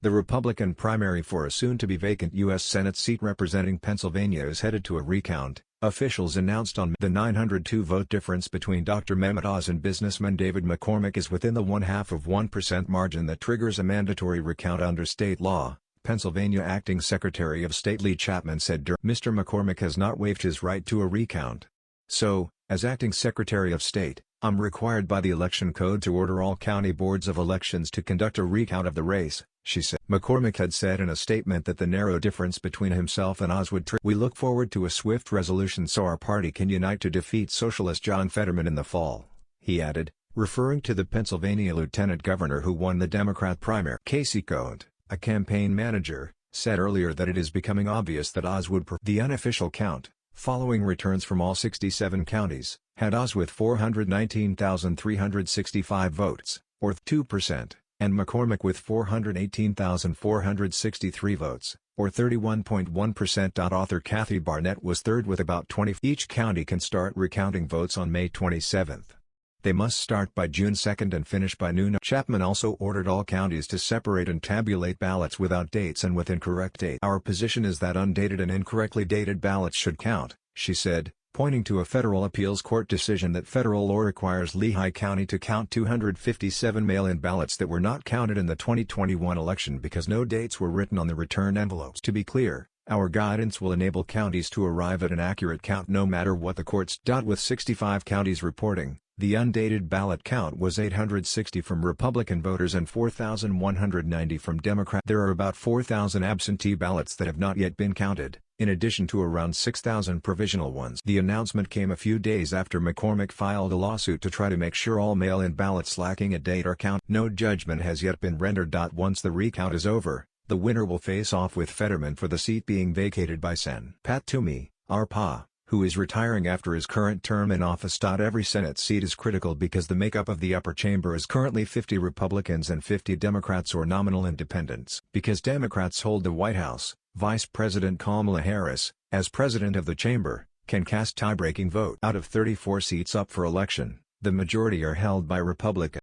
The Republican primary for a soon-to-be-vacant U.S. Senate seat representing Pennsylvania is headed to a recount, officials announced on the 902 vote difference between Dr. Mehmet Oz and businessman David McCormick is within the 0.5% margin that triggers a mandatory recount under state law, Pennsylvania Acting Secretary of State Lee Chapman said. Mr. McCormick has not waived his right to a recount. So, as Acting Secretary of State, I'm required by the Election Code to order all county boards of elections to conduct a recount of the race, she said. McCormick had said in a statement that the narrow difference between himself and Oz would "We look forward to a swift resolution so our party can unite to defeat Socialist John Fetterman in the fall," he added, referring to the Pennsylvania lieutenant governor who won the Democrat primary. Casey Cohn, a campaign manager, said earlier that it is becoming obvious that Oz would the unofficial count, following returns from all 67 counties, had Oz with 419,365 votes, or 2%, and McCormick with 418,463 votes, or 31.1%. Author Kathy Barnett was third with about 20. Each county can start recounting votes on May 27. They must start by June 2 and finish by noon. Chapman also ordered all counties to separate and tabulate ballots without dates and with incorrect dates. Our position is that undated and incorrectly dated ballots should count, she said, pointing to a federal appeals court decision that federal law requires Lehigh County to count 257 mail-in ballots that were not counted in the 2021 election because no dates were written on the return envelopes. To be clear, our guidance will enable counties to arrive at an accurate count no matter what the courts. With 65 counties reporting, the undated ballot count was 860 from Republican voters and 4,190 from Democrat. There are about 4,000 absentee ballots that have not yet been counted, in addition to around 6,000 provisional ones. The announcement came a few days after McCormick filed a lawsuit to try to make sure all mail-in ballots lacking a date are counted. No judgment has yet been rendered. Once the recount is over, the winner will face off with Fetterman for the seat being vacated by Sen. Pat Toomey, our PA, who is retiring after his current term in office. Every Senate seat is critical because the makeup of the upper chamber is currently 50 Republicans and 50 Democrats or nominal independents. Because Democrats hold the White House, Vice President Kamala Harris, as president of the chamber, can cast tie-breaking vote. Out of 34 seats up for election, the majority are held by Republicans.